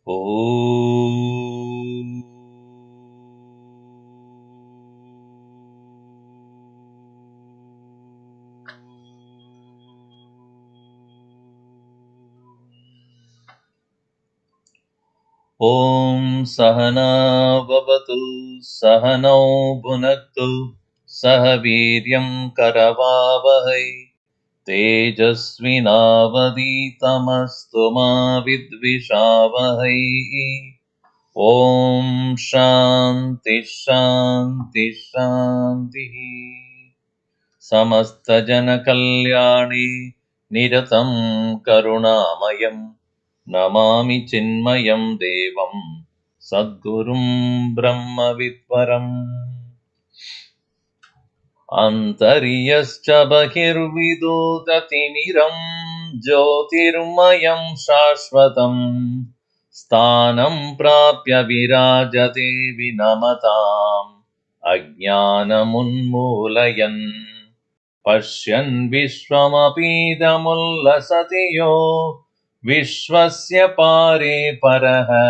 Om Sahana Vavatu Sahanau Bhunaktu Sahaviryam Karavavahai Tejasvinavaditamastu ma vidvishavahai. Om Shanti Shanti Shanti. Samasta Jana Kalyani Niratam Karunamayam Namami Chinmayam Devam Sadgurum Brahma Vidvaram Antariyascha Bahirvidutatimiram Jyotirmayam Shashvatam Sthanam Prapya Virajate Vinamatam Ajnanamunmulayan Pashyan Vishwamapidamullasatiyo Vishwasya Pare Paraha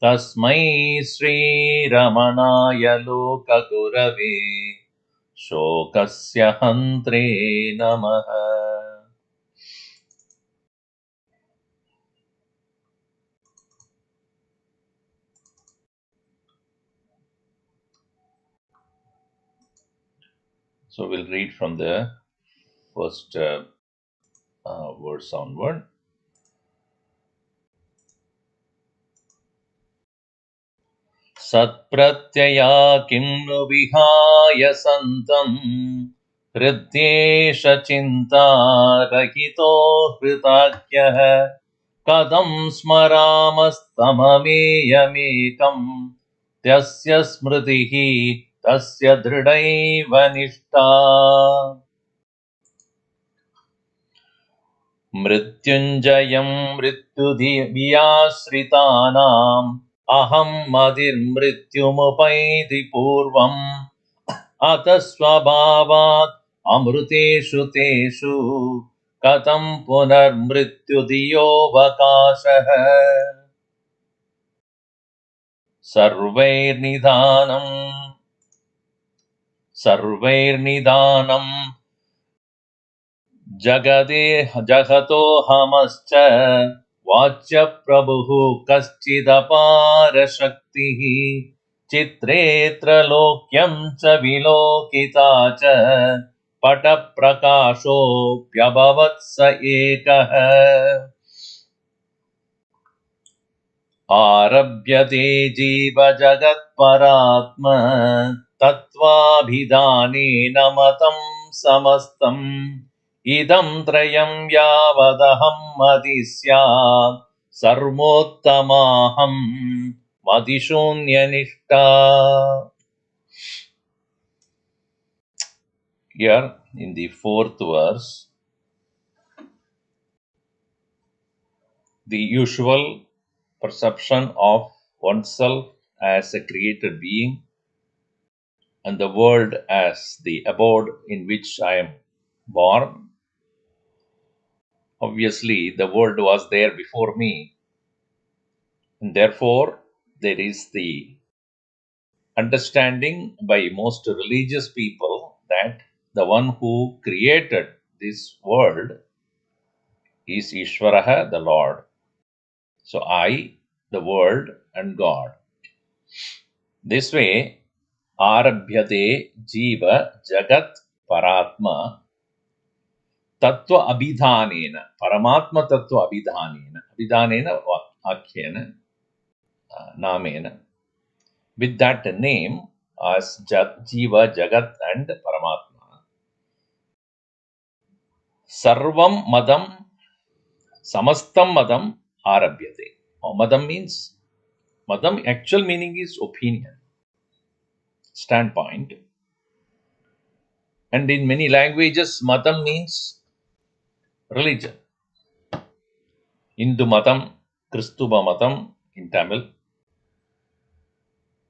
Tasmai Sri Ramanaya Lokagurave Shokasya Hantre Namaha. So we'll read from the first verse onward. Satpratyaya kim nu vihaya santam hridyesha chinta rahito hritakya kadam smaramastamameyamekam tasya smritihi tasya dridaiva nishta. Mrityunjayam mrityudhiyasritanam aham madirmrityumupaiti purvam atasvabhavat amruteshu teshu katam punarmrityudiyo vakashaha sarvairnidhanam जगतो हमश्च वाच्य प्रभुः कश्चिदपारशक्तिः चित्रेऽत्र लोक्यं च विलोकिता च पटप्रकाशोऽप्यभवत् स एकः आरभ्यते जीवजगत्परात्म तत्त्वाभिधानेन मतं समस्तम् इदं त्रयं यावदहं मति स्यात् सर्वोत्तमाहं मतिशून्यनिष्ठा. Here in the fourth verse, the usual perception of oneself as a created being and the world as the abode in which I am born. Obviously, the world was there before me, and therefore there is the understanding by most religious people that the one who created this world is Ishwaraha, the Lord. So I, the world, and God. This way, Arabhyate Jiva Jagat Paratma Tattva Abhidhanena, Paramatma Tattva Abhidhanena, Abhidhanena Akhyena, Namena. With that name as Jiva, Jagat, and Paramatma. Sarvam Madam, Samastam Madam Arabhyate. Madam means, Madam actual meaning is opinion, standpoint. And in many languages, Madam means religion. Hindu Matam, Kristuba Matam in Tamil.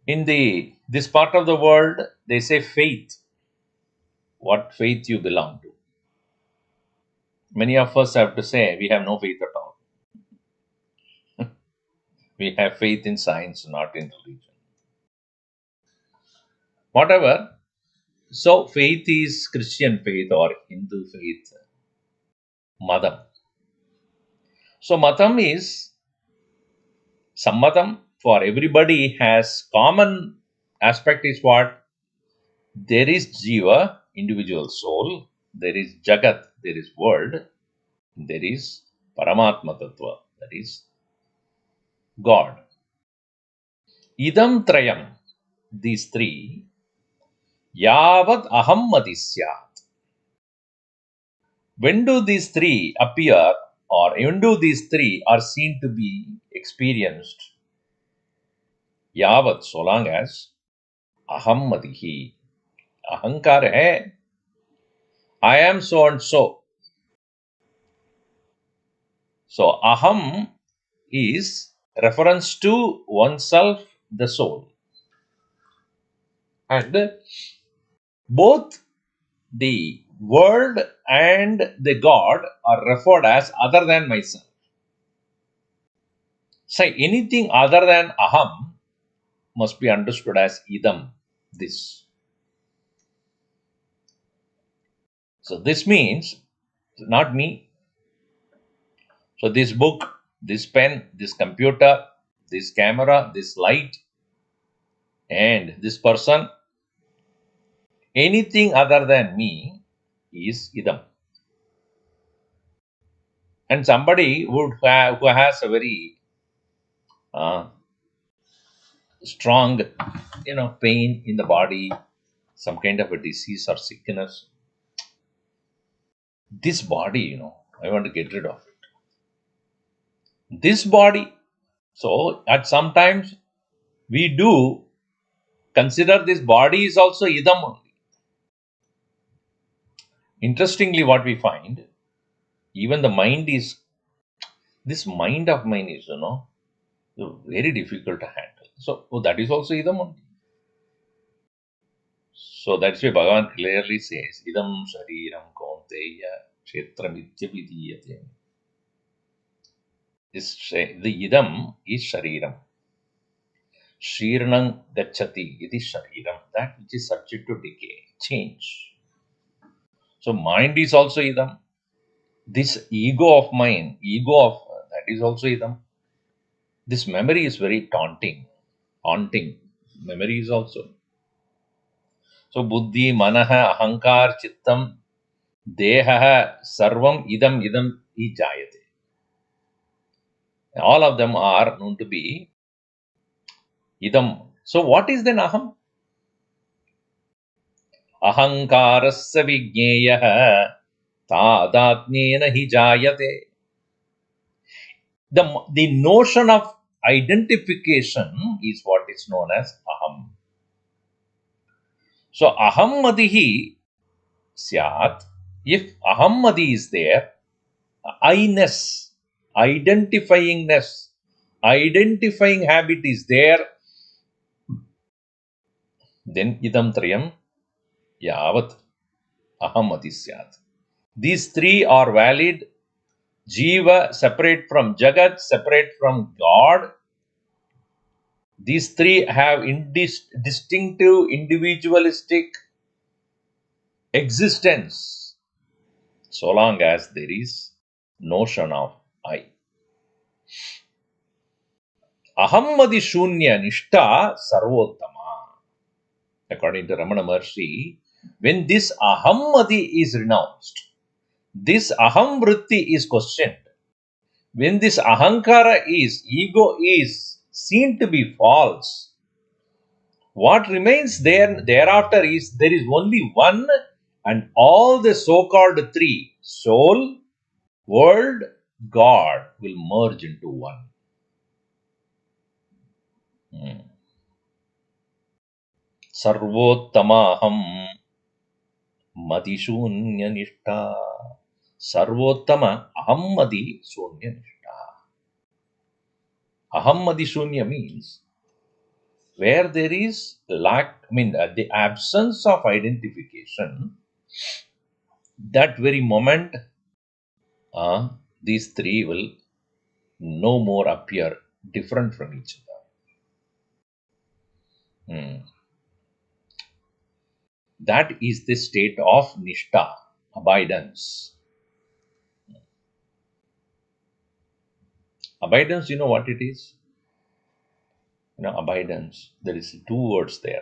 In this part of the world, they say faith. What faith you belong to. Many of us have to say we have no faith at all. We have faith in science, not in religion. Whatever. So faith is Christian faith or Hindu faith. Madam. So matam is sammatam for everybody has common aspect is what? There is jiva, individual soul. There is jagat, there is world. There is paramatma tattva, that is God. Idam trayam, these three, yavat aham madisyat. When do these three appear or when do these three are seen to be experienced? Yavat, so long as aham madihi, ahankar hai, I am so and so. So aham is reference to oneself, the soul. And both the world and the God are referred as other than myself. Say anything other than aham must be understood as idam, this. So this means not me. So this book, this pen, this computer, this camera, this light, and this person, anything other than me is idam. And somebody who has a very uh, strong, pain in the body, some kind of a disease or sickness, this body, I want to get rid of it. This body. So at sometimes we do consider this body is also idam only. Interestingly, what we find, even the mind is, this mind of mine is, very difficult to handle. So that is also idam only. So that's why Bhagavan clearly says, idam shariram kaunteya kshetramityavidiyate. The idam is shariram. Shirnang gacchati iti shariram. That which is subject to decay, change. So mind is also idam. This ego of mine, that is also idam. This memory is very taunting, haunting. Memory is also. So buddhi, manaha, ahankar, chittam, deha, sarvam, idam hi jayate. All of them are known to be idam. So what is then aham? Ahankarasya vijneyah tadatnena hi jayate. The notion of identification is what is known as aham. So aham madihi syat. If aham madi is there, I-ness, identifyingness, identifying habit is there, then idam trayam yavat aham madi syat. These three are valid. Jiva separate from Jagat, separate from God. These three have distinctive individualistic existence so long as there is notion of I. Ahammadi shunya nishta sarvottama. According to Ramana Maharshi, when this ahammadi is renounced, this aham vritti is questioned. When this ahankara ego is seen to be false, what remains thereafter is there is only one, and all the so-called three, soul, world, God, will merge into one. Sarvottamaham madishunya nishta. Sarvottama aham madi shunya nishta. Aham madi shunya means where there is the absence of identification, that very moment, these three will no more appear different from each other. That is the state of nishta, abidance. Abidance, you know what it is? Abidance. There is two words there.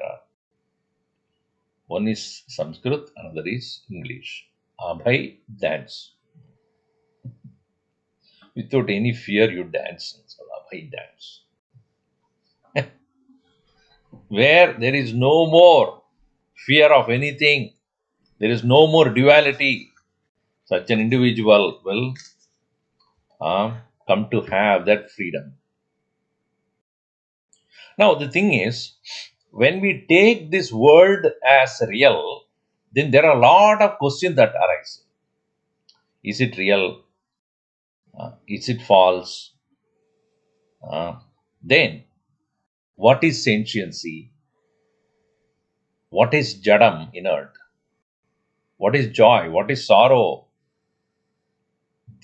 One is Sanskrit, another is English. Abhay, dance. Without any fear, you dance. So Abhay, dance. Where there is no more fear of anything, there is no more duality, such an individual will come to have that freedom. Now, the thing is, when we take this world as real, then there are a lot of questions that arise. Is it real? Is it false? Then, what is sentiency? What is jadam, inert? What is joy? What is sorrow?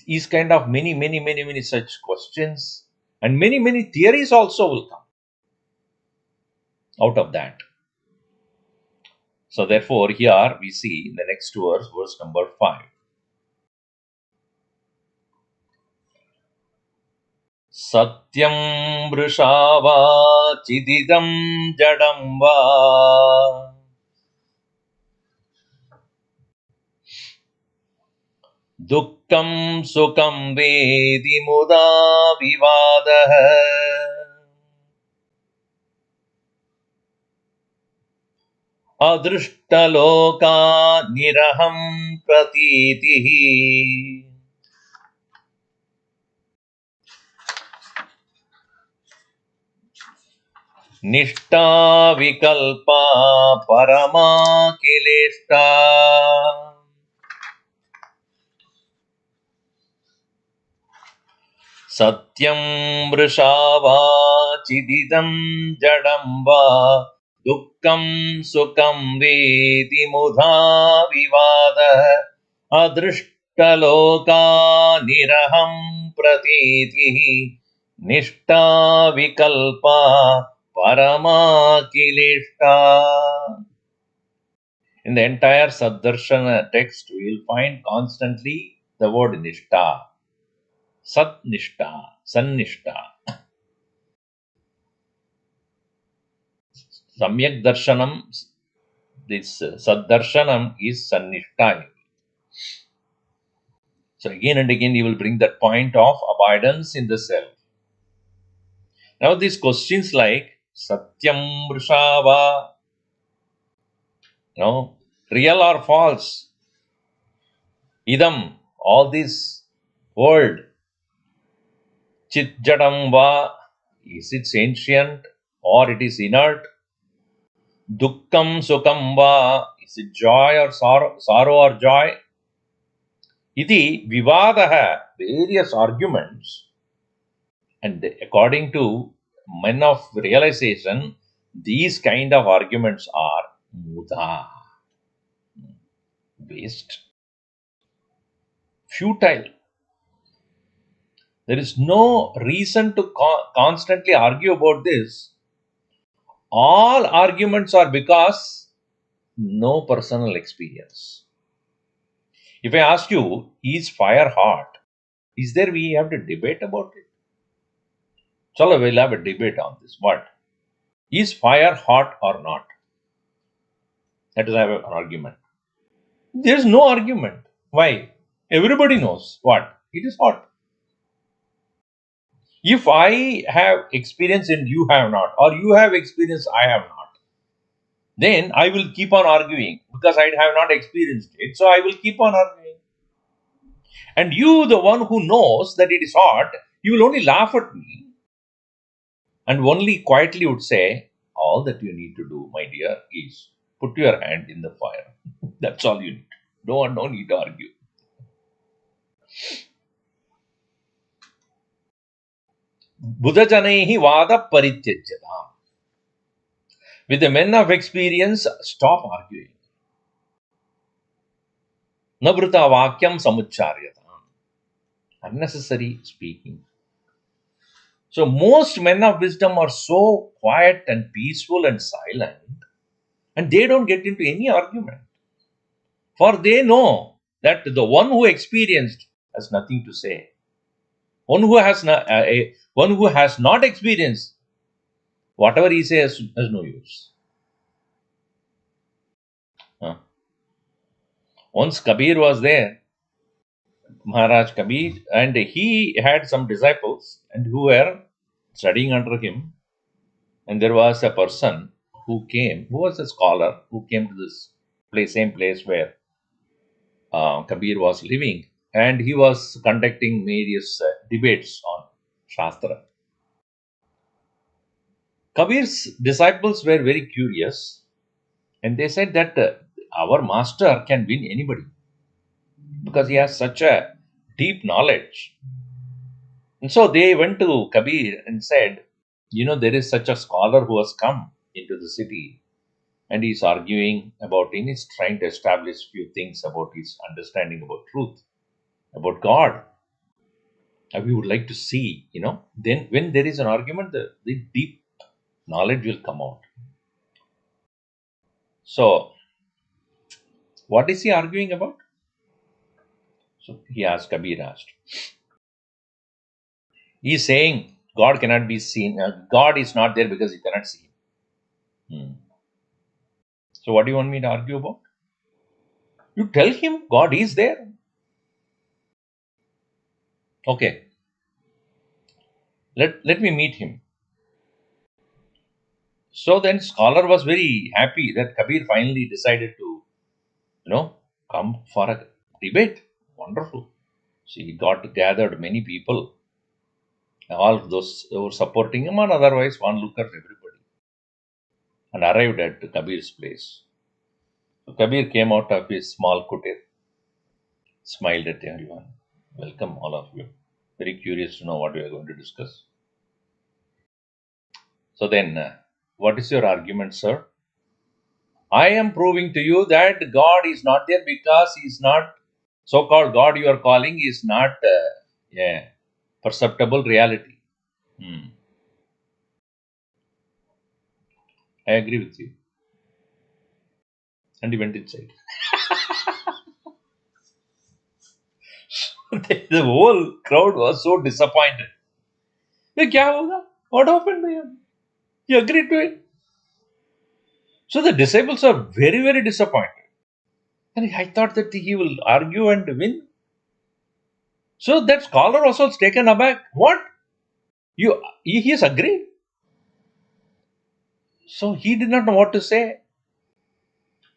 These kind of many such questions, and many theories also will come out of that. So therefore, here we see in the next verse, verse number 5. Satyam mrishava chididam jadam va dukkam sukam vedi muda vivadah adrishtaloka niraham pratitihi निष्ठा विकल्पा परमा किलेष्टा सत्यं मृषा वा चिदिदं जडं वा दुःखं सुखं वेति मुधा विवादः अदृष्टलोका निरहं प्रतीतिः निष्ठा विकल्पा Parama Kilishta. In the entire Saddarshana text, we will find constantly the word Nishta. Sat Nishta, Sannishta. Samyak Darshanam, this Saddarshanam is Sannishta. So again and again, he will bring that point of abidance in the self. Now these questions like Satyam Vrishava, real or false? Idam, all this world. Chit jadam va, is it sentient or it is inert? Dukkam sukam va, is it joy or sorrow or joy? Iti vivadaha, various arguments. And according to men of realization, these kind of arguments are mudha, waste, futile. There is no reason to constantly argue about this. All arguments are because no personal experience. If I ask you, is fire hot? Is there we have to debate about it? Chalo, we'll have a debate on this. What? Is fire hot or not? Let us have an argument. There is no argument. Why? Everybody knows what? It is hot. If I have experience and you have not, or you have experience, I have not, then I will keep on arguing because I have not experienced it. So I will keep on arguing. And you, the one who knows that it is hot, you will only laugh at me and only quietly would say, all that you need to do, my dear, is put your hand in the fire. That's all you need. No need to argue. Buddhajanaihi vada parityajyadam. With the men of experience, stop arguing. Navrita vakyam samucharyatam. Unnecessary speaking. So most men of wisdom are so quiet and peaceful and silent, and they don't get into any argument. For they know that the one who experienced has nothing to say. One who has not experienced, whatever he says has no use. Huh. Once Kabir was there, Maharaj Kabir, and he had some disciples and who were studying under him. And there was a person who came, who was a scholar, who came to this place, same place where Kabir was living, and he was conducting various debates on Shastra. Kabir's disciples were very curious, and they said that our master can win anybody because he has such a deep knowledge. And so they went to Kabir and said, there is such a scholar who has come into the city and he's arguing about, and he's trying to establish few things about his understanding about truth, about God. And we would like to see, then when there is an argument, the deep knowledge will come out. So, what is he arguing about? So, Kabir asked. He's saying God cannot be seen. God is not there because you cannot see him. So, what do you want me to argue about? You tell him God is there. Okay, let me meet him. So then scholar was very happy that Kabir finally decided to, come for a debate. Wonderful. So he got gathered many people, all of those who were supporting him and otherwise onlookers, everybody, and arrived at Kabir's place. So Kabir came out of his small kutir, smiled at everyone. Welcome all of you. Very curious to know what we are going to discuss. So then, what is your argument, sir? I am proving to you that God is not there because He is not, so called God you are calling is not a perceptible reality. Hmm. I agree with you. And he went inside. The whole crowd was so disappointed. "ये क्या होगा? What happened to him? He agreed to it." So the disciples are very, very disappointed. And I thought that he will argue and win. So that scholar also was taken aback. What? He has agreed. So he did not know what to say.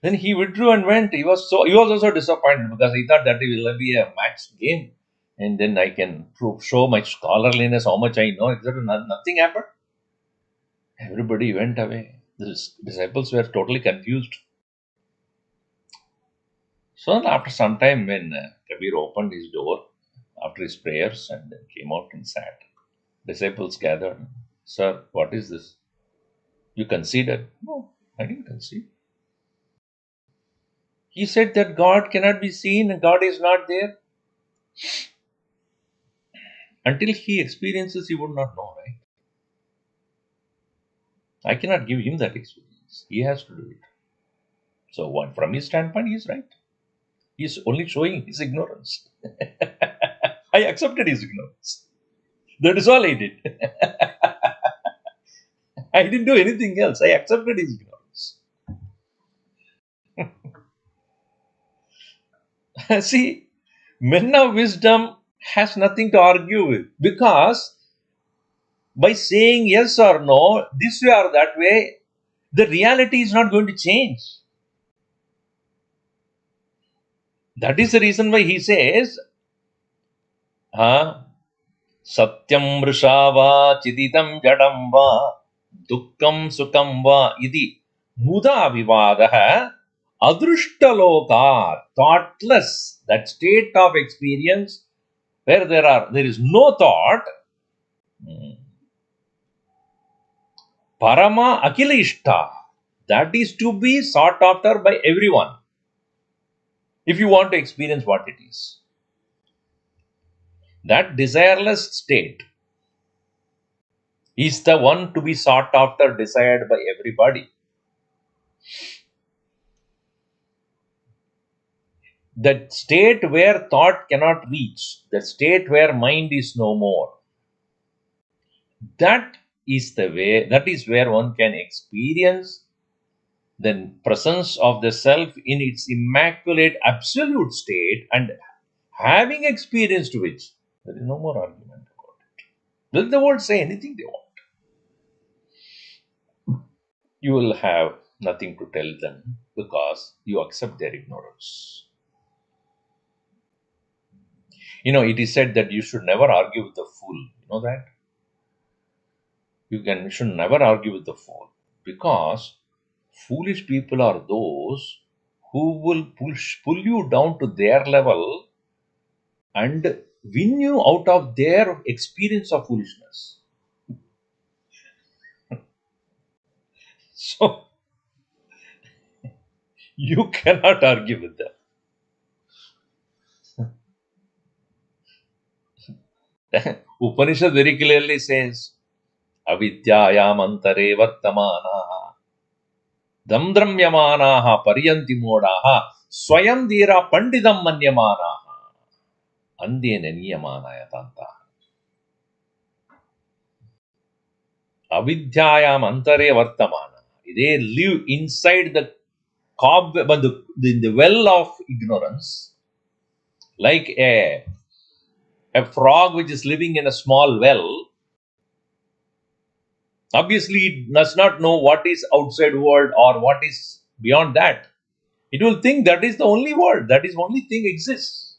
Then he withdrew and went. He was also disappointed because he thought that it will be a match game. And then I can show my scholarliness, how much I know, etc. Nothing happened. Everybody went away. The disciples were totally confused. So after some time, when Kabir opened his door after his prayers and then came out and sat, disciples gathered. Sir, what is this? You conceded? No, I didn't concede. He said that God cannot be seen and God is not there. Until he experiences, he would not know, right? I cannot give him that experience. He has to do it. So, from his standpoint, he is right. He is only showing his ignorance. I accepted his ignorance. That is all I did. I didn't do anything else. I accepted his ignorance. See, men of wisdom has nothing to argue with because by saying yes or no, this way or that way, the reality is not going to change. That is the reason why he says, Satyam mrisha va chiditam jadam va dukkam sukam va iti muda vivadaha adrishtaloka, thoughtless, that state of experience where there is no thought, parama akilishta, that is to be sought after by everyone if you want to experience what it is. That desireless state is the one to be sought after, desired by everybody. That state where thought cannot reach, the state where mind is no more, that is the way, that is where one can experience the presence of the self in its immaculate absolute state, and having experienced which, there is no more argument about it. Let the world say anything they want. You will have nothing to tell them because you accept their ignorance. It is said that you should never argue with the fool. You know that? You should never argue with the fool, because foolish people are those who will pull you down to their level and win you out of their experience of foolishness. So you cannot argue with them. Upanishad very clearly says, avidyayam antare vartamanaha damdramyamanaha paryanti modaha swayam dira pandidam manyamanaha andene niyamanaya tanta. Avidyayam antare vartamana. They live inside the cobweb, in the well of ignorance, like a frog which is living in a small well. Obviously, it does not know what is outside world or what is beyond that. It will think that is the only world, that is only thing exists.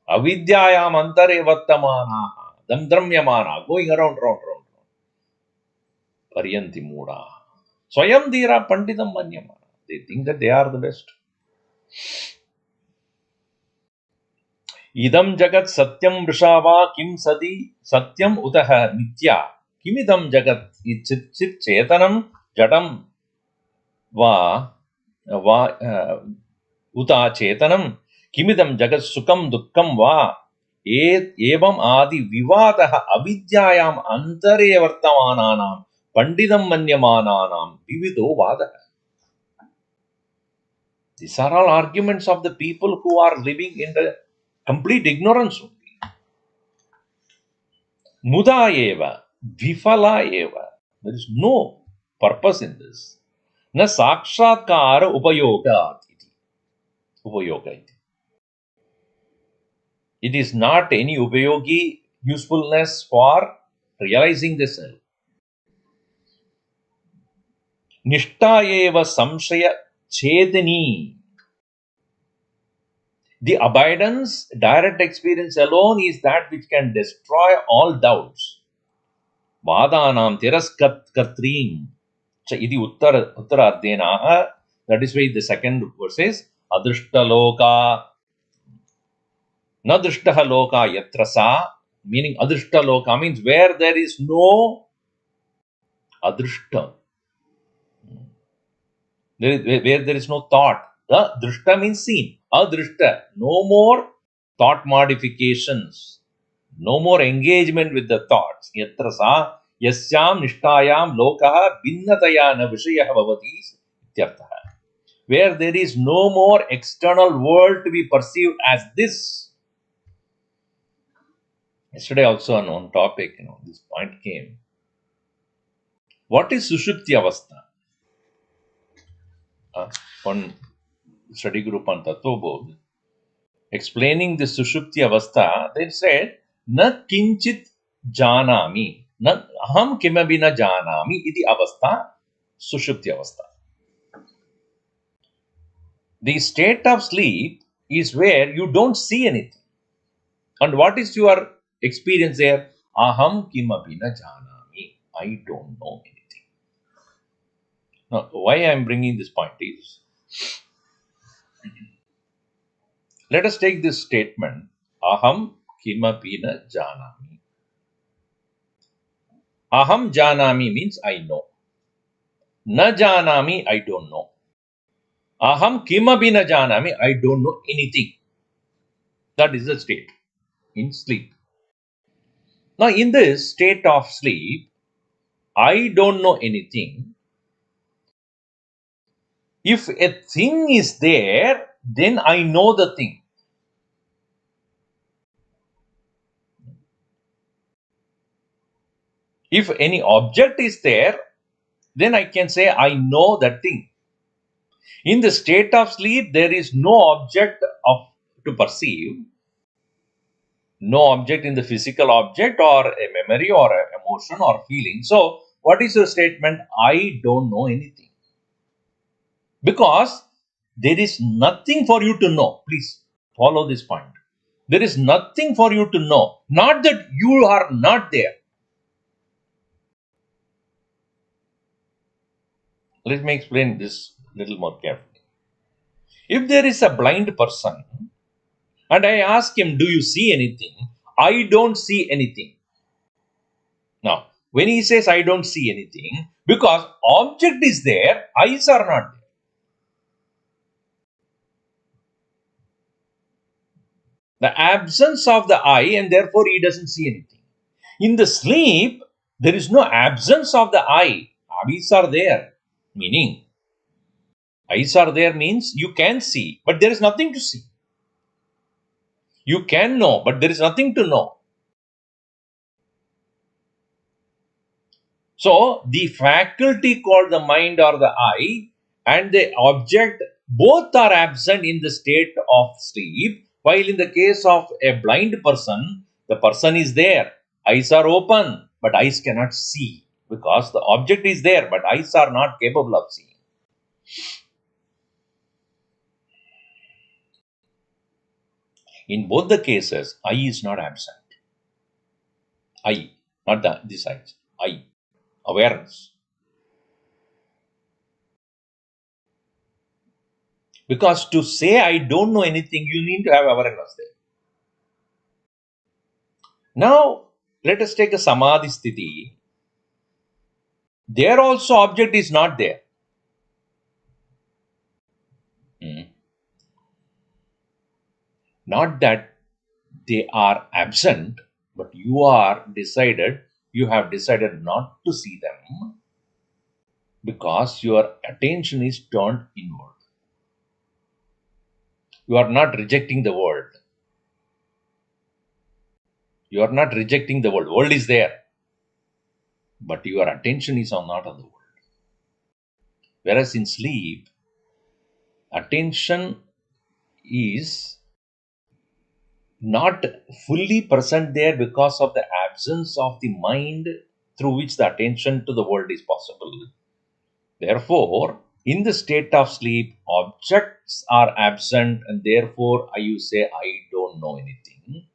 Avidyayam antare vartamana damdramyamana, going around, round. Paryanti muda. Swayam dira pandidam manyamana. They think that they are the best. Idam jagat satyam vrishava kim sadi satyam utaha nitya. Kimidam jagat chit chetanam jadam va uta chetanam. Kimidam jagat sukam dukkam va evam adi vivadaha avidyayam antare vartamananam pandidam manyamananam vivido vadaha. These are all arguments of the people who are living in the complete ignorance only. Muda eva, vifala eva. There is no purpose in this. Na sakshatkara upayoga iti. Upayoga iti. It is not any upayogi usefulness for realizing the self. Nishta eva samshaya chedani. The abidance, direct experience alone is that which can destroy all doubts. Vadanam tiraskatrim cha iti uttaradenaha. That is why the second verse says adrishtaloka nadrishtaha loka yatrasa, meaning adrishtaloka means where there is no adrishta, where there is no thought. Drishta means seen. Adrishta, no more thought modifications, no more engagement with the thoughts. Yatrasa yasyam nishtayam lokaha binnataya na vishayah bhavati ityartha. Where there is no more external world to be perceived as this. Yesterday also on one topic, this point came. What is Sushupti Avastha? One study group on Tattva Bodh, explaining the Sushupti Avastha, they said, Na kinchit janami, na aham kimabi na janami, iti avastha, Sushupti Avastha. The state of sleep is where you don't see anything. And what is your experience there? Aham kimabi na janami. I don't know anything. Now, why I am bringing this point is, let us take this statement. Aham kimapi na janami. Aham janami means I know. Na janami, I don't know. Aham kimapi na janami, I don't know anything. That is the state in sleep. Now, in this state of sleep, I don't know anything. If a thing is there, then I know the thing. If any object is there, then I can say I know that thing. In the state of sleep, there is no object of to perceive, no object in the physical object or a memory or a emotion or feeling. So, what is your statement? I don't know anything. Because there is nothing for you to know. Please follow this point. There is nothing for you to know. Not that you are not there. Let me explain this little more carefully. If there is a blind person and I ask him, do you see anything? I don't see anything. Now, when he says I don't see anything, because object is there, eyes are not there. The absence of the eye, and therefore he doesn't see anything. In the sleep, there is no absence of the eye. Eyes are there. Meaning, eyes are there means you can see, but there is nothing to see. You can know, but there is nothing to know. So, the faculty called the mind or the eye and the object both are absent in the state of sleep, while in the case of a blind person, the person is there. Eyes are open, but eyes cannot see because the object is there, but eyes are not capable of seeing. In both the cases, eye is not absent. Eye, not this eyes. Eye, awareness. Because to say I don't know anything, you need to have awareness there. Now, let us take a samadhi sthiti. There also object is not there. Hmm. Not that they are absent, but you have decided not to see them because your attention is turned inward. You are not rejecting the world. You are not rejecting the world. World is there, but your attention is not on the world. Whereas in sleep, attention is not fully present there because of the absence of the mind through which the attention to the world is possible. Therefore, in the state of sleep, objects are absent, and therefore, you say, I don't know anything.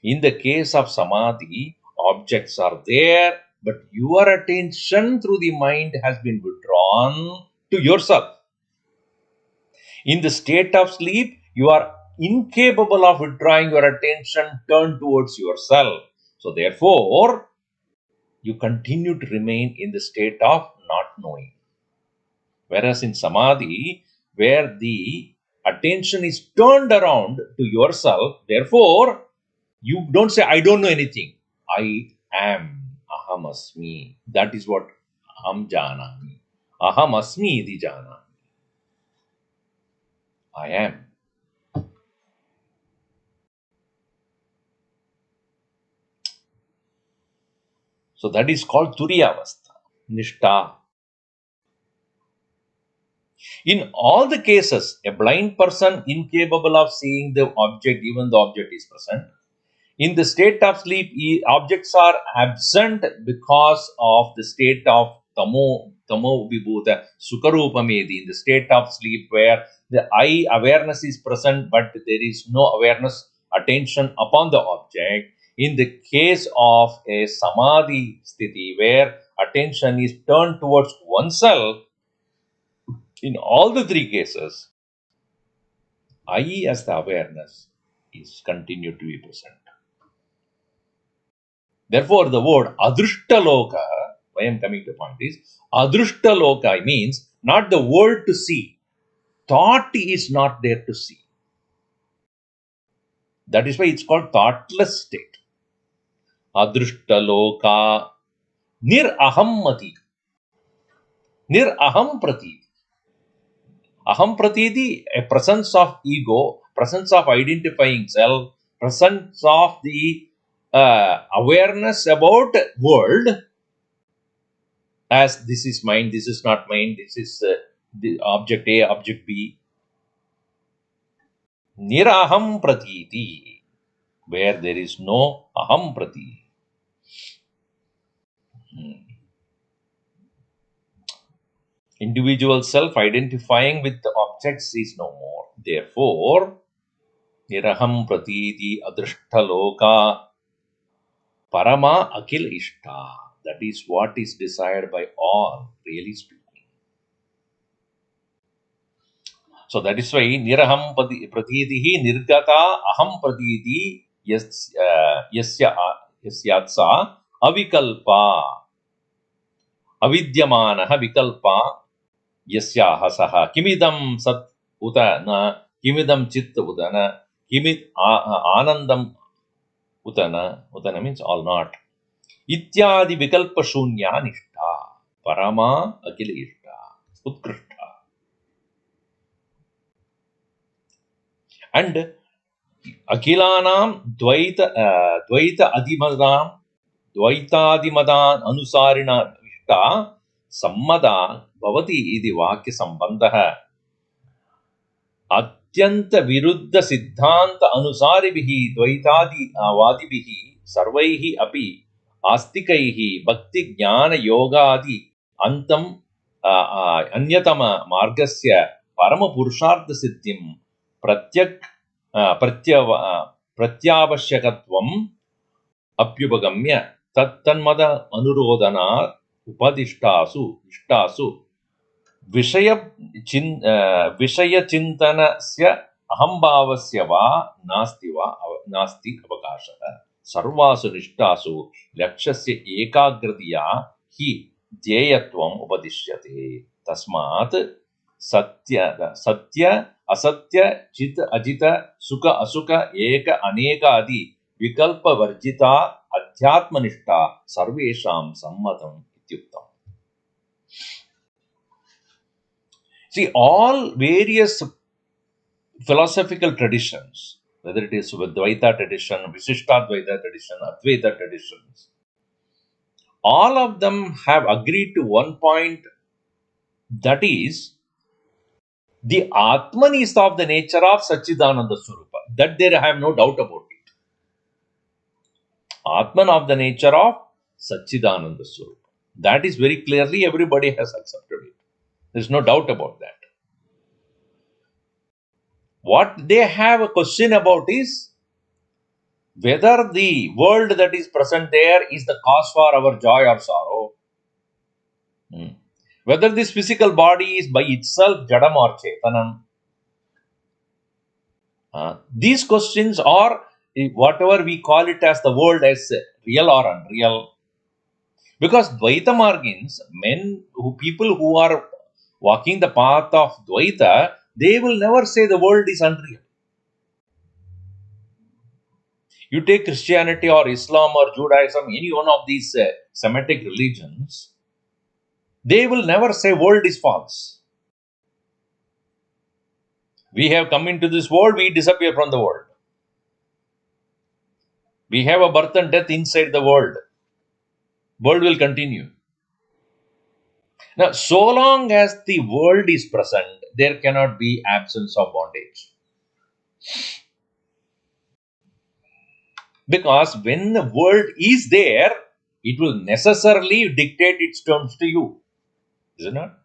In the case of samadhi, objects are there, but your attention through the mind has been withdrawn to yourself. In the state of sleep, you are incapable of withdrawing your attention turned towards yourself. So, therefore, you continue to remain in the state of not knowing. Whereas in samadhi, where the attention is turned around to yourself, therefore, you don't say, I don't know anything. I am. Aham asmi. That is what aham janami. Aham asmi iti janami. I am. So that is called Turiyavastha, Nishtha. In all the cases, a blind person incapable of seeing the object, even the object is present. In the state of sleep, objects are absent because of the state of tamo vibhuta, sukarupamedi, in the state of sleep where the eye awareness is present, but there is no awareness, attention upon the object. In the case of a samadhi sthiti where attention is turned towards oneself, in all the three cases, I as the awareness is continued to be present. Therefore, the word adrishtaloka, why I am coming to the point is, adrishtaloka means not the world to see. Thought is not there to see. That is why it's called thoughtless state. adrishtaloka nirahammati, niraham prati. Aham pratiti, a presence of ego, presence of identifying self, presence of the awareness about world as this is mine, this is not mine, this is the object A, object B. Niraham pratiti, where there is no aham prati. Individual self identifying with the objects is no more. Therefore, niraham pratiti adrishtaloka Parama Akil Ishta. That is what is desired by all, really speaking. So that is why Niraham Pratitihi Nirgata Aham Pratiti Yasyatsa Avikalpa Avidyamanaha Vikalpa Yasyaha Saha Kimidam Sat Utana Kimidam Chit Utana Kimid Anandam Utana means all not. इत्यादि विकल्प शून्या निष्ठा परमा अखिल इष्टा उत्कृष्टा. And अखिलानां द्वैतादिमदान् अनुसारिणा इष्टा सम्मदा भवति इति वाक्य संबंधः अत्यंत विरुद्ध सिद्धांत अनुसारिभिः द्वैतादिवादिभिः सर्वैः अपि आस्तिकैः भक्ति ज्ञान योगादि अंतम अन्यतम मार्गस्य परम पुरुषार्थ सिद्धिं प्रत्यावश्यकत्वम् अप्युपगम्य तत्तन्मद अनुरोधना उपदिष्टासु इष्टासु विषयचिन्तनस्य अहंभावस्य वा नास्ति अवकाशः. सर्वासु निष्ठासु लक्ष्यस्य एकाग्रतया हि ध्येयत्वम् उपदिश्यते. तस्मात् सत्य असत्य चित अजित सुख असुख एक अनेकादि विकल्प वर्जिता अध्यात्मनिष्ठा सर्वेषां सम्मतम् इत्युक्तम्. See, all various philosophical traditions, whether it is Dvaita tradition, Visishtadvaita tradition, Advaita traditions, all of them have agreed to one point, that is, the Atman is of the nature of Satchidananda Swarupa. That there I have no doubt about it. Atman of the nature of Satchidananda Swarupa. That is very clearly everybody has accepted it. There is no doubt about that. What they have a question about is whether the world that is present there is the cause for our joy or sorrow. Whether this physical body is by itself Jadam or Chetanam. These questions are whatever we call it as the world as real or unreal. Because Dvaita Margins, people who are walking the path of Dvaita, they will never say the world is unreal. You take Christianity or Islam or Judaism, any one of these Semitic religions, they will never say world is false. We have come into this world, we disappear from the world. We have a birth and death inside the world. World will continue. Now, so long as the world is present, there cannot be absence of bondage. Because when the world is there, it will necessarily dictate its terms to you. Is it not?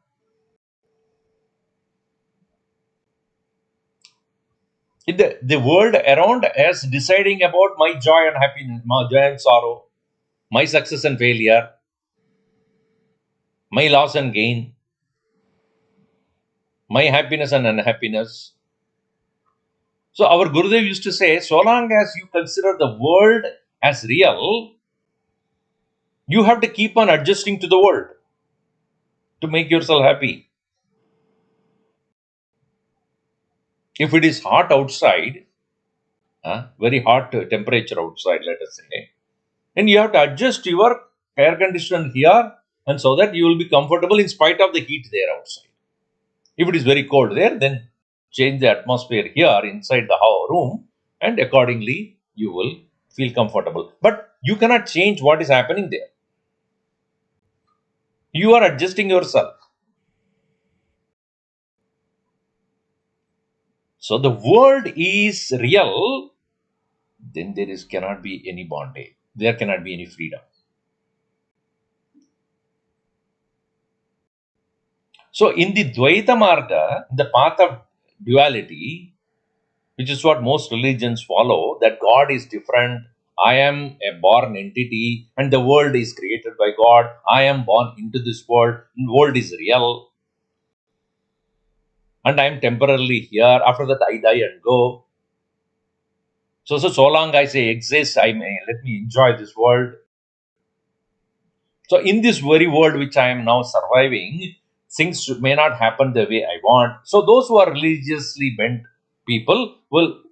The world around us deciding about my joy and happiness, my joy and sorrow, my success and failure, my loss and gain, my happiness and unhappiness. So our Gurudev used to say, so long as you consider the world as real, you have to keep on adjusting to the world to make yourself happy. If it is hot outside, very hot temperature outside, let us say, And you have to adjust your air conditioner here, and so that you will be comfortable in spite of the heat there outside. If it is very cold there, then change the atmosphere here inside the room, and accordingly you will feel comfortable. But you cannot change what is happening there. You are adjusting yourself. So the world is real, then there is cannot be any bondage. There cannot be any freedom. So in the Dvaita Marga, the path of duality, which is what most religions follow, that God is different. I am a born entity and the world is created by God. I am born into this world. The world is real and I am temporarily here. After that, I die and go. So long I say exist, let me enjoy this world. So in this very world which I am now surviving, things may not happen the way I want. So those who are religiously bent people will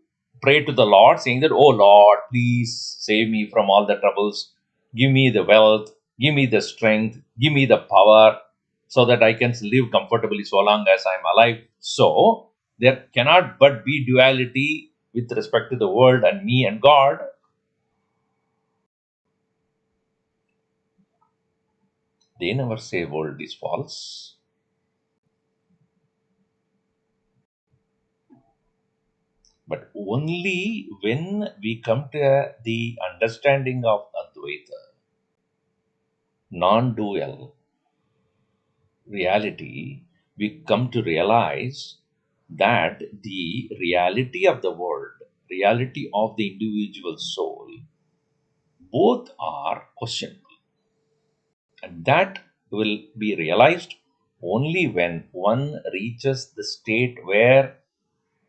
pray to the Lord, saying that, "Oh Lord, please save me from all the troubles. Give me the wealth, give me the strength, give me the power, so that I can live comfortably so long as I am alive." So there cannot but be duality with respect to the world and me and God. They never say world is false. But only when we come to the understanding of Advaita, non dual reality, we come to realize that the reality of the world, reality of the individual soul, both are questionable. And that will be realized only when one reaches the state where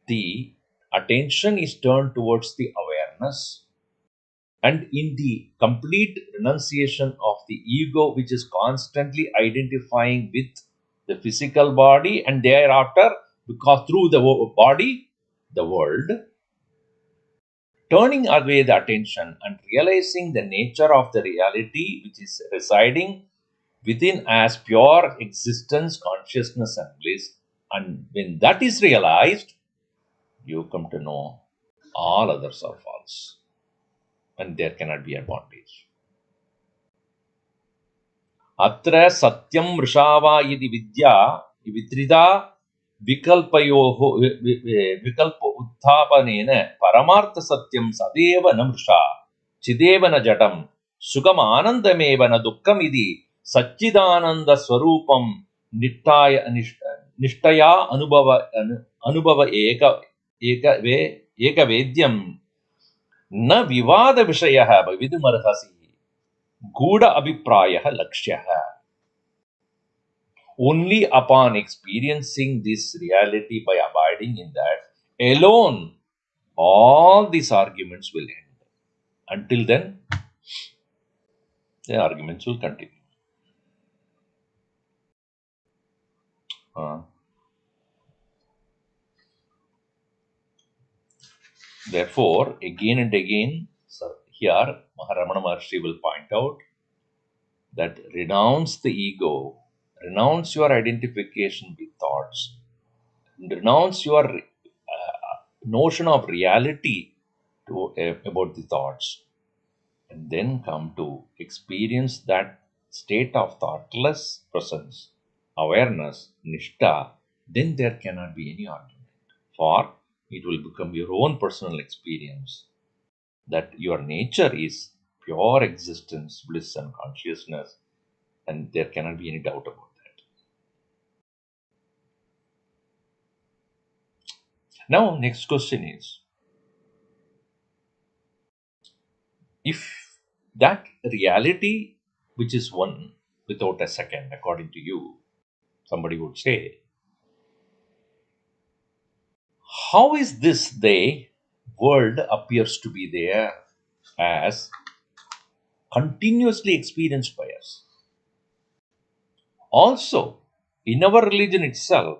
the attention is turned towards the awareness, and in the complete renunciation of the ego, which is constantly identifying with the physical body, and thereafter, because through the body, the world, turning away the attention and realizing the nature of the reality which is residing within as pure existence, consciousness, and bliss. And when that is realized, you come to know all others are false, and there cannot be advantage. अत्र सत्यं मृषा वा इति विद्या वित्रिता विकल्पयोः विकल्प उत्थापनेन परमार्थसत्यं सदैव न मृषा चिदेव न जडं सुखमानन्दमेव न दुःखमिति सच्चिदानन्दस्वरूपं निष्ठया अनुभव एकवेद्यं न विवादविषयः भवितुमर्हसि गूढ़ अभिप्रायः लक्ष्यः. Only upon experiencing this reality by abiding in that alone, all these arguments will end. Until then, the arguments will continue. Uh, Therefore, again and again, here Ramana Maharshi will point out that renounce the ego, renounce your identification with thoughts, renounce your notion of reality about the thoughts, and then come to experience that state of thoughtless presence, awareness, nishta, then there cannot be any argument. For it will become your own personal experience that your nature is pure existence, bliss, and consciousness, and there cannot be any doubt about that. Now, next question is, if that reality, which is one without a second, according to you, somebody would say, how is this the world appears to be there as continuously experienced by us? Also, in our religion itself,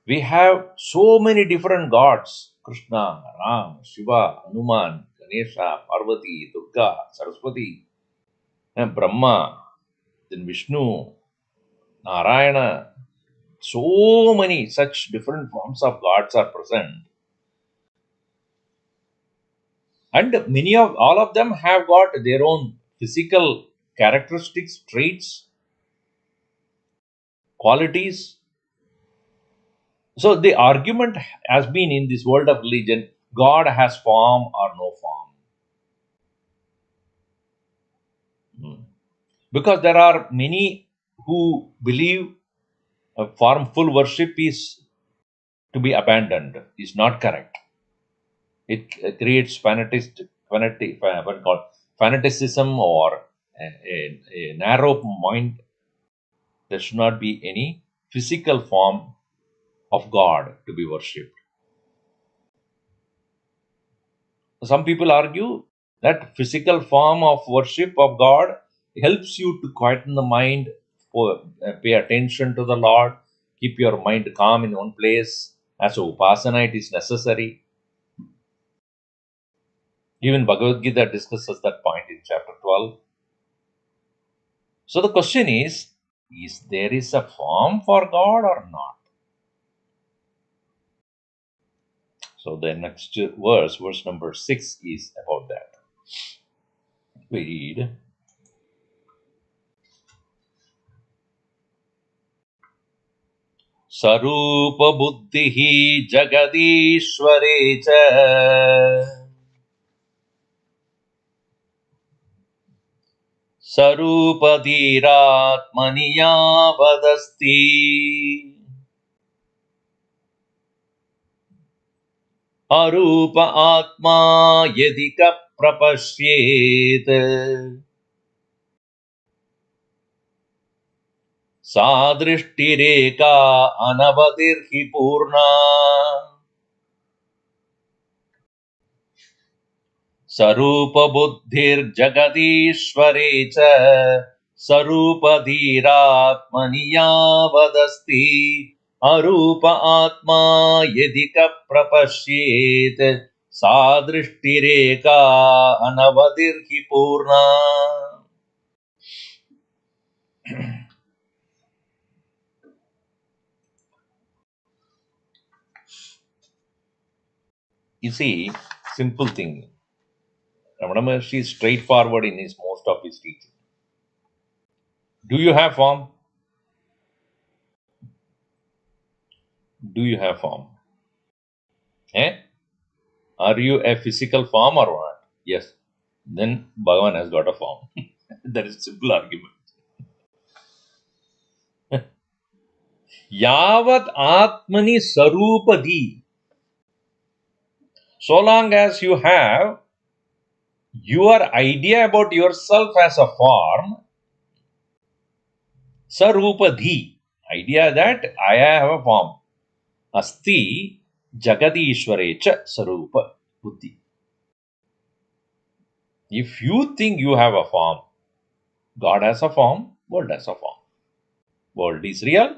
we have so many different gods: Krishna, Ram, Shiva, Hanuman, Ganesha, Parvati, Durga, Saraswati, and Brahma, then Vishnu, Narayana. So many such different forms of gods are present. And many of all of them have got their own physical characteristics, traits, qualities. So the argument has been in this world of religion, God has form or no form. Hmm. Because there are many who believe formful worship is to be abandoned, is not correct. It creates what called fanaticism or a narrow mind. There should not be any physical form of God to be worshipped. Some people argue that physical form of worship of God helps you to quieten the mind, pay attention to the Lord, keep your mind calm in one place. As a upasana, it is necessary. Even Bhagavad Gita discusses that point in chapter 12. So the question is there is a form for God or not? So the next verse number 6, is about that. We read, Sarupa Jagadishware cha Sarupadiratmaniyavadasti Arupa Atma Yadika Prapashyet Sadrishtireka Anavadirhi Purna Sarupa cha Sarupadhiratmaniyavadasti Arupa Atma Yadika Prapashyet Sadrishtireka Anavadirhi Purna. You see, simple thing. Ramana Maharshi is straightforward in his most of his teaching. Do you have form? Do you have form? Eh? Are you a physical form or not? Yes. Then Bhagavan has got a form. That is a simple argument. Yavat Atmani Sarupadi. So long as you have your idea about yourself as a form, Sarupadi, idea that I have a form. Asti Jagadi Ishwarecha Sarupa Buddhi. If you think you have a form, God has a form, world has a form. World is real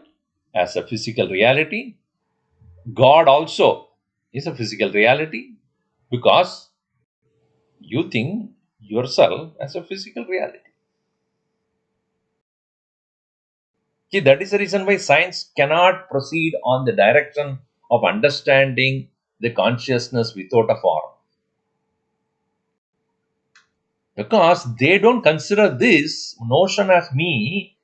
as a physical reality. God also is a physical reality because you think yourself as a physical reality. See, that is the reason why science cannot proceed on the direction of understanding the consciousness without a form. Because they don't consider this notion as me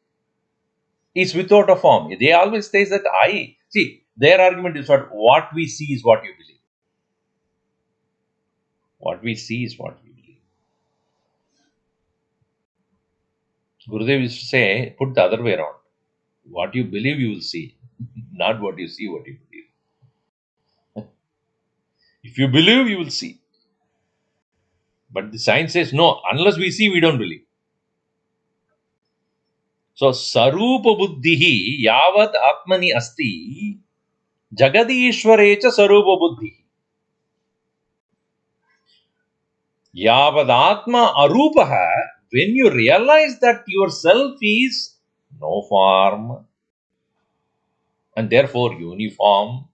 is without a form. They always say that I. See, their argument is what we see is what you believe. What we see is what we believe. Gurudev used to say, put the other way around. What you believe, you will see. Not what you see, what you believe. If you believe, you will see. But the science says, no, unless we see, we don't believe. So, Sarupa Buddhihi Yavat Atmani Asti Jagadi Ishwarecha Sarupa Buddhihi. Yavad Atma Arupaha, when you realize that yourself is no form and therefore uniform,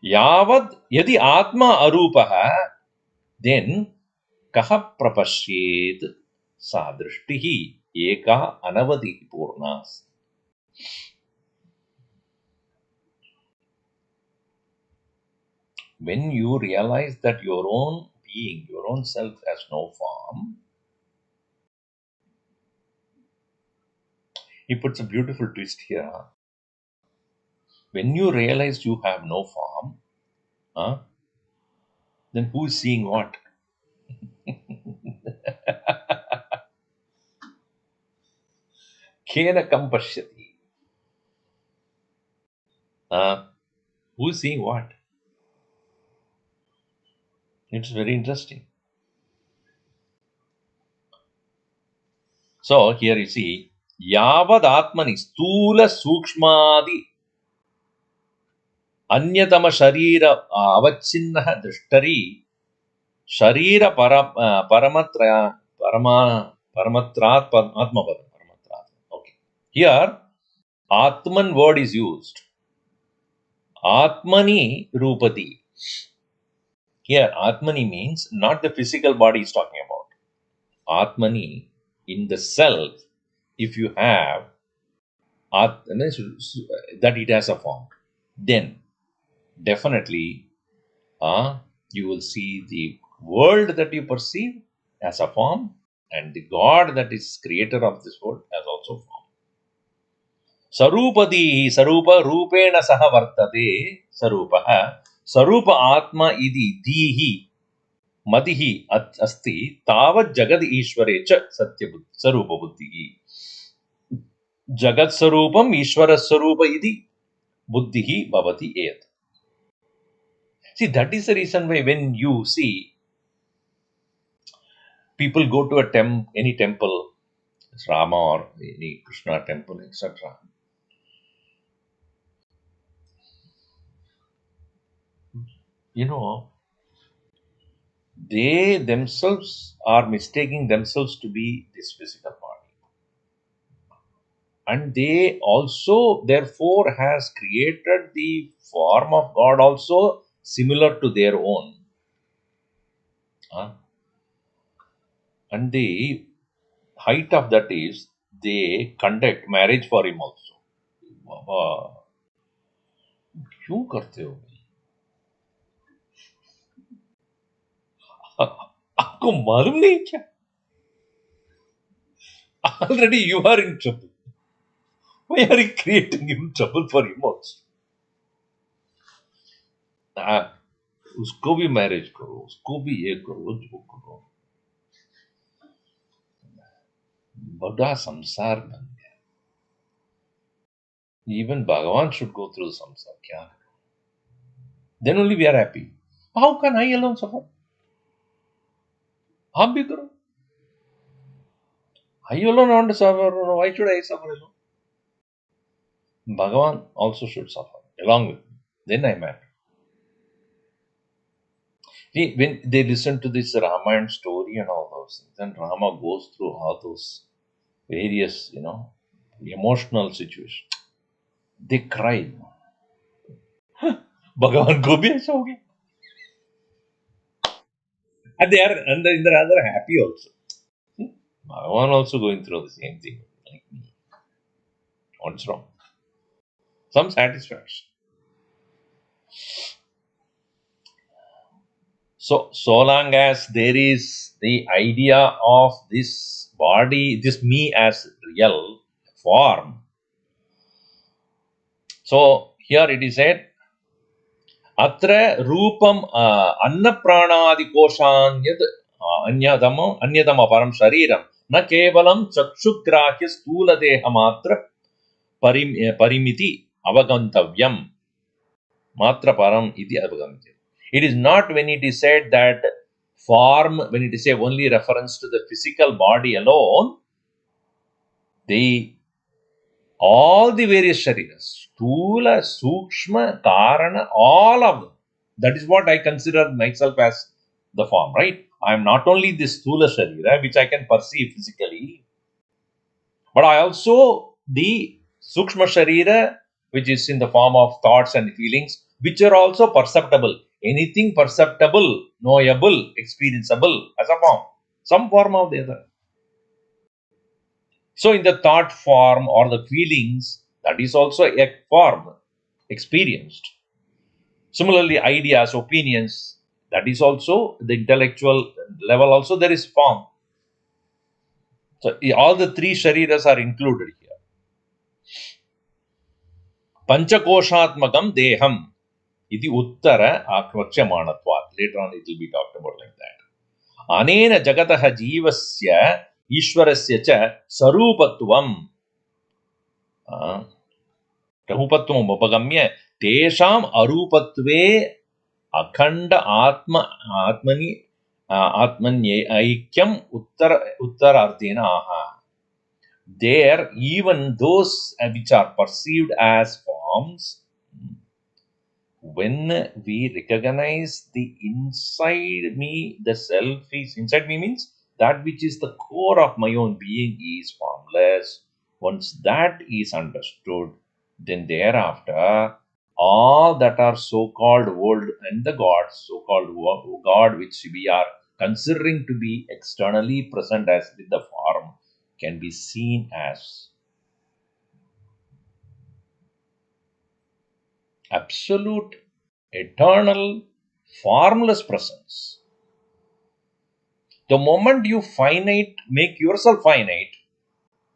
Yavad Yadi Atma Arupaha, then kaha prapashyet sa drishtihi eka anavadi purnas. When you realize that your own being, your own self has no form, he puts a beautiful twist here. When you realize you have no form, huh, then who is seeing what? Kena kam pashyati. Who is seeing what? It's very interesting. So here you see, Yavad Atmani Stula Sukshmadi Anyatama Sharira Avachinna Drishtari Sharira Paramatra Paramatrat Atmapada. Paramatrat. Okay. Here Atman word is used. Atmani Rupati. Here Atmani means not the physical body is talking about. Atmani, in the self, if you have that it has a form, then definitely you will see the world that you perceive as a form, and the God that is creator of this world as also form. Sarupadi Sarupa Rupena Saha Vartate Sarupa Sarupa Atma Idi Dihi Madihi Asti Tavat Jagad Ishware Cha Satya Sarupa Buddhi. Jagat Sarupam Ishwara Sarupa Idi Buddhihi Bhavati Ed. See, that is the reason why when you see people go to any temple, it's Rama or any Krishna temple, etc. You know, they themselves are mistaking themselves to be this physical body. And they also, therefore, has created the form of God also similar to their own. And the height of that is they conduct marriage for him also. बाबा क्यों करते हो भाई? आपको मालूम नहीं क्या? Already you are in trouble. Why are you creating him trouble for him also? उसको भी मैरिज करो, उसको भी ये करो, जो करो, बड़ा संसार बन गया. Even Bhagavan should go through samsara. क्या करो? Then only we are happy. How can I alone suffer? आप भी करो. I alone want to suffer. Why should I suffer alone? Bhagavan also should suffer along with me. Then I am happy. See, when they listen to this Ramayana story and all those things, then Rama goes through all those various, emotional situations. They cry. Bhagavan ko bhi aisa ho gaya. And they are in the other happy also. See, Bhagavan also going through the same thing like me. What's wrong? Some satisfaction. So long as there is the idea of this body, this me as real form. So here it is said, Atra Rupam Annapranaadi Kosanyad Anyadama Param Shariram Na Kevalam Chakshugrahya Stula Dehamatra Parimiti Avagantavyam Matra Param Iti Avagantavyam. It is not when it is said that form, when it is a only reference to the physical body alone, all the various shariras, Stula, Sukshma, Karana, all of them. That is what I consider myself as the form, right? I am not only this Stula Sharira, which I can perceive physically, but I also the Sukshma Sharira, which is in the form of thoughts and feelings, which are also perceptible anything perceptible, knowable, experienceable as a form, some form of the other. So, in the thought form or the feelings, that is also a form experienced. Similarly, ideas, opinions, that is also the intellectual level, also there is form. So, all the three shariras are included here. Panchakoshatmakam deham iti uttara akvakshamanatvat. Later on, it will be talked about like that. Anena jagataha jivasya ishwarasya cha sarupatvam. Rahupatvam upagamya tesham arupatve akhanda atmani atmanye aikyam uttararthena aha. There, even those which are perceived as forms, when we recognize the inside me, the self is inside me means that which is the core of my own being is formless. Once that is understood, then thereafter, all that are so called world and the gods, so called God, which we are considering to be externally present as with the form, can be seen as absolute, eternal, formless presence. The moment you finite, make yourself finite,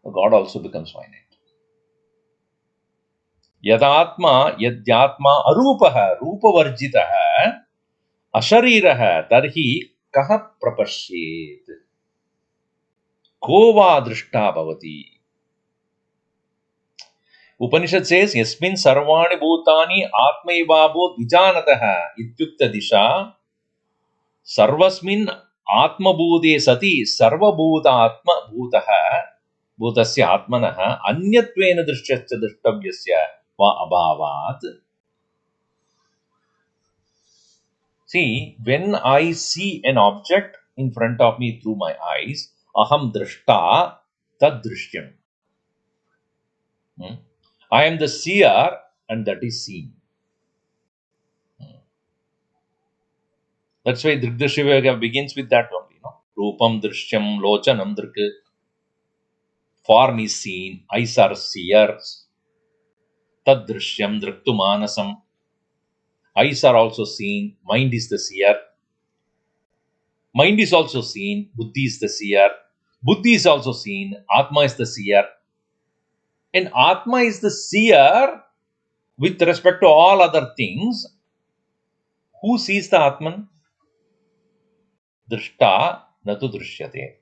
God also becomes finite. Yadatma, yadyatma arupaha, rupavarjitaha, ashariraha, tarhi kaha prapashyet, kova drishta bhavati. Upanishad says, Yasmin sarvani bhutani atmaivabho dvijanataha ityukta disha सर्वस्मिन् आत्मभूते सति सर्वभूतात्म भूतः भूतस्य आत्मनः अन्यत्वेन दृश्यश्च द्रष्टव्यस्य वा अभावात्. See, when I see an object in front of me through my eyes, aham drishta tad drishyam. I am the seer and that is seen. That's why Drigdashivyoga begins with that only. Rupam drishyam lochanam drik. Form is seen, eyes are seers. Tad drishyam draktu manasam. Eyes are also seen, mind is the seer. Mind is also seen, buddhi is the seer. Buddhi is also seen, Atma is the seer. And Atma is the seer with respect to all other things. Who sees the Atman? Drishta natu drishyate.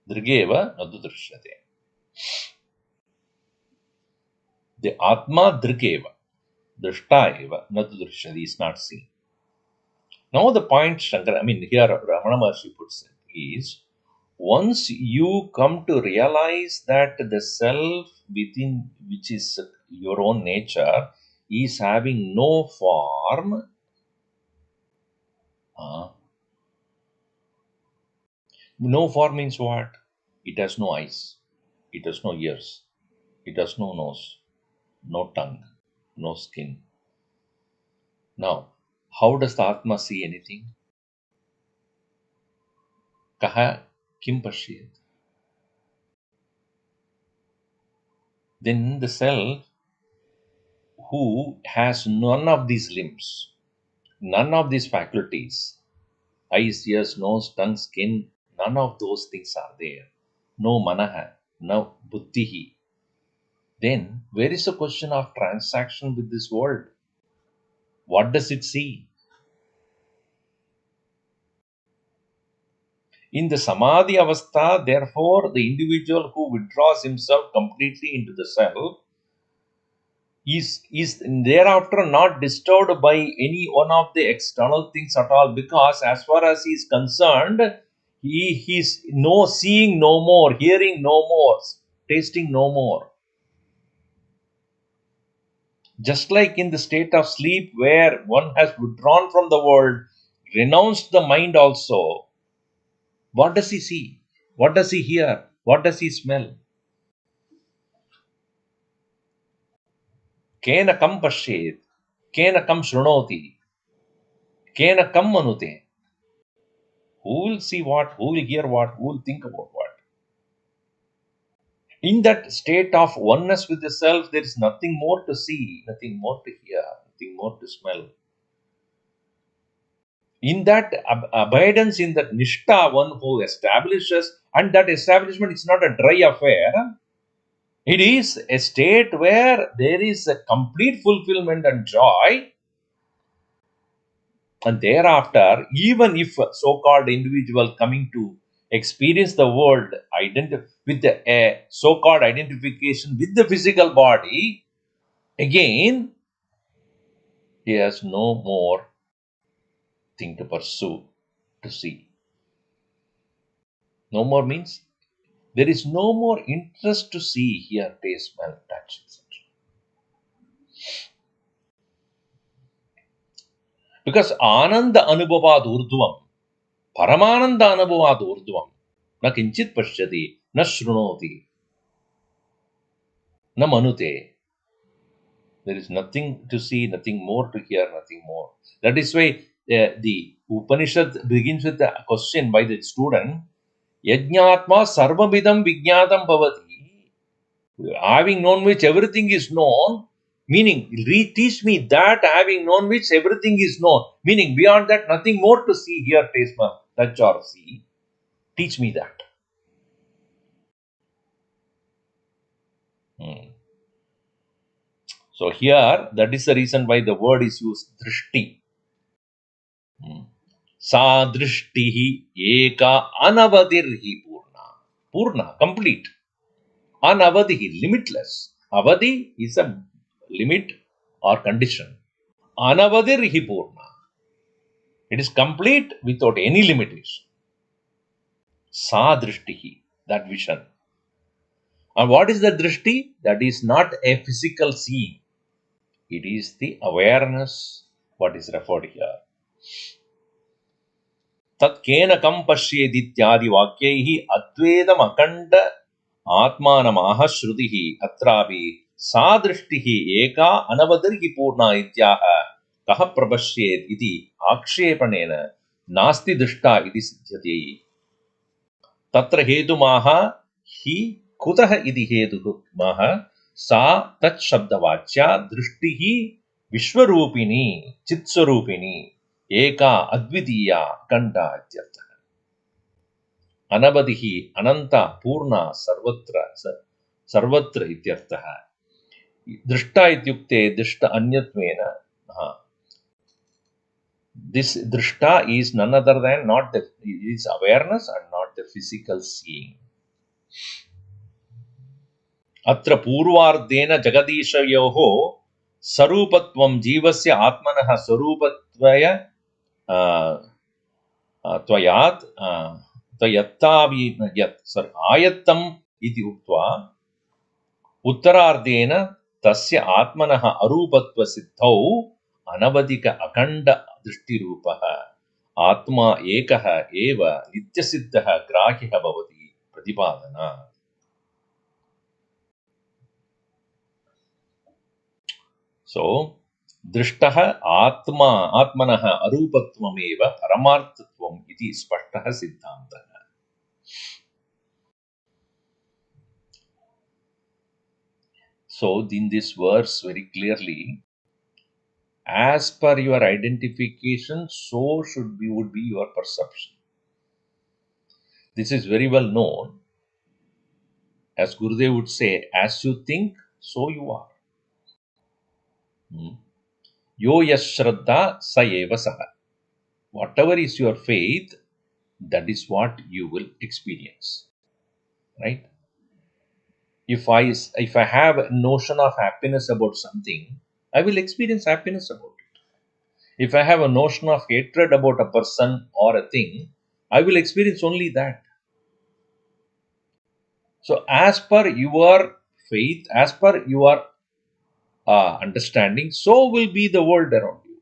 Drigeva natu drishyate. The Atma drigeva. Drishta eva natu drishyate is not seen. Now the point Shankara, here Ramana Maharshi puts it is, once you come to realize that the self within, which is your own nature, is having no form, no form means what? It has no eyes, it has no ears, it has no nose, no tongue, no skin. Now, how does the Atma see anything? Kaha kim pashyet? Then the self who has none of these limbs, none of these faculties, eyes, ears, nose, tongue, skin, none of those things are there. No manaha, no buddhihi. Then, where is the question of transaction with this world? What does it see? In the samadhi avastha, therefore, the individual who withdraws himself completely into the self is thereafter not disturbed by any one of the external things at all, because as far as he is concerned, he's no seeing no more, hearing no more, tasting no more. Just like in the state of sleep where one has withdrawn from the world, renounced the mind also, what does he see? What does he hear? What does he smell? Kena kam pashyet? Kena kam shrunoti? Kena kam manute. Who will see what? Who will hear what? Who will think about what? In that state of oneness with the self, there is nothing more to see, nothing more to hear, nothing more to smell. In that abidance, in that nishta, one who establishes, and that establishment is not a dry affair. It is a state where there is a complete fulfillment and joy. And thereafter, even if a so-called individual coming to experience the world with a so-called identification with the physical body, again, he has no more thing to pursue, to see. No more means there is no more interest to see, hear, taste, smell, touch, etc. Because Ananda Anubhavad Urdhvam, Paramananda Anubhavad Urdhvam, na kinchit pashyati, na shrunoti, na manute. There is nothing to see, nothing more to hear, nothing more. That is why the Upanishad begins with a question by the student, Yajñātma sarvamidam vijñātam bhavati. Having known which everything is known, meaning, teach me that having known which everything is known, meaning beyond that nothing more to see, hear, taste, smell, touch or see. Teach me that. So here, that is the reason why the word is used, drishti. Sa drishtihi eka anavadirhi purna. Purna, complete. Anavadihi, limitless. Avadi is a limit or condition. Anavadirhi purna. It is complete without any limitation. Sa drishtihi, that vision. And what is the drishti? That is not a physical seeing. It is the awareness, what is referred here. Tat kena kam pashyedityadi vakyaihi advedam akanda atmanamaha shrutihi atrabi sadrishtihi eka anavadirhi purna ityaha kaha prabashyed iti akshepanena nasti drishta iti siddhyati. Tatra hetumaha hi kutah iti hetumaha sa tat shabdavachya drishtihi vishwarupini chitswarupini eka advidiya kanda ityartha. Anavadihi ananta purna sarvatra ityartha. Drishta ityukte drishta anyatvena. This drishta is none other than not the is awareness and not the physical seeing. Atra purvardena jagadishayoho sarupatvam jivasya atmanah sarupatvaya त्वयात् त्वयत्ताभि आयत्तम् इति उक्त्वा उत्तरार्धेन तस्य आत्मनः अरूपत्वसिद्धौ अनवधिक अखण्ड दृष्टिरूपः आत्मा एकः एव नित्यसिद्धः ग्राह्यः भवति प्रतिपादनात्. So, दृष्टः आत्मा आत्मनः अरूपत्वमेव परमार्थत्वम् इति स्पष्टः सिद्धान्तः. So, in this verse very clearly, as per your identification, so would be your perception. This is very well known. As Gurudev would say, as you think, so you are. Yo yashraddha sa eva saha. Whatever is your faith, that is what you will experience. Right? If I have a notion of happiness about something, I will experience happiness about it. If I have a notion of hatred about a person or a thing, I will experience only that. So, as per your faith, as per your understanding, so will be the world around you.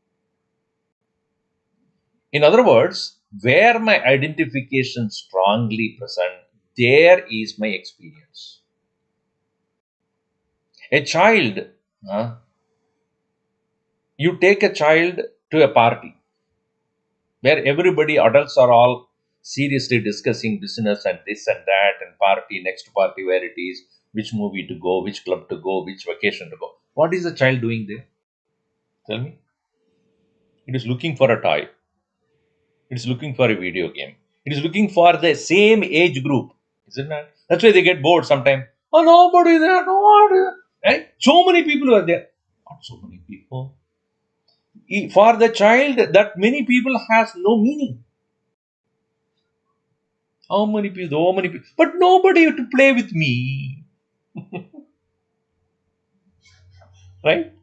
In other words, where my identification strongly present, there is my experience. A child, you take a child to a party. where everybody, adults are all seriously discussing business and this and that and party, next party where it is, which movie to go, which club to go, which vacation to go. What is the child doing there? Tell me. It is looking for a toy. It is looking for a video game. It is looking for the same age group. Isn't that? That's why they get bored sometimes. Oh, nobody there, nobody there. Right? So many people are there. Not so many people. For the child, that many people has no meaning. How many people? How many people? But nobody to play with me. Right?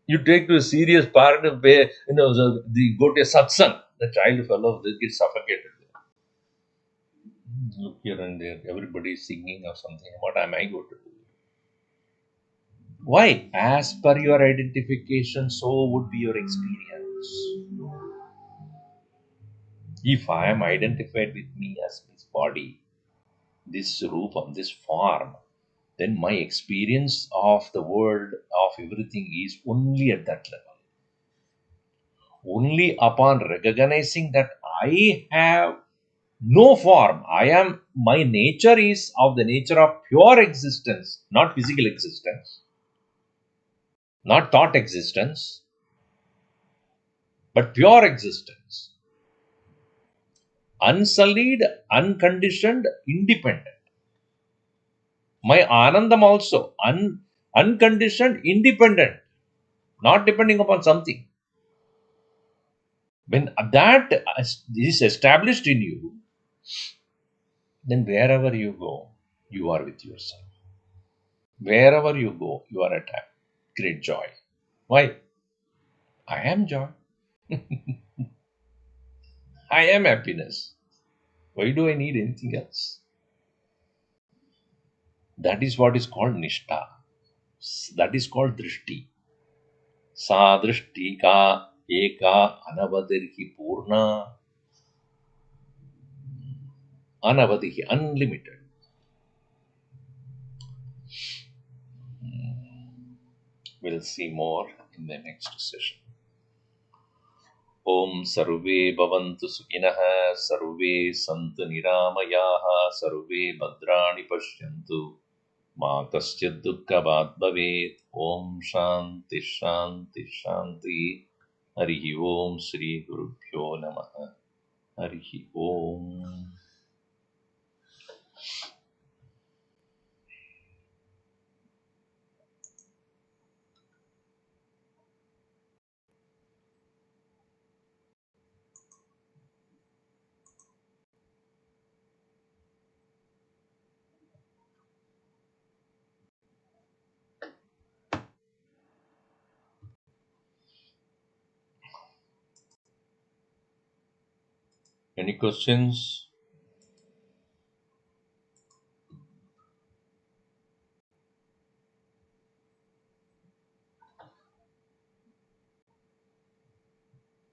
You take to a serious part of where, the go to a satsang. The child fellow, they get suffocated. Look here and there. Everybody is singing or something. What am I going to do? Why? As per your identification, so would be your experience. If I am identified with me as this body, this rupam, this form, then my experience of the world, of everything is only at that level. Only upon recognizing that I have no form, my nature is of the nature of pure existence, not physical existence, not thought existence, but pure existence. Unsullied, unconditioned, independent. My Anandam also, unconditioned, independent, not depending upon something. When that is established in you, then wherever you go, you are with yourself. Wherever you go, you are at great joy. Why? I am joy. I am happiness. Why do I need anything else? That is what is called nishtha. That is called drishti. सा दृष्टि का एका अनवधिर्हि पूर्णा अनवधिः unlimited. We'll see more in the next session. Om sarve bhavantu sukhinah, sarve santu niramayaः, sarve bhadrani pashyantu, ma kaschid dukkhavat bhavet. Om shanti shanti shanti. Harihi Om Shri Gurubhyo Namaha. Harihi Om. Any questions?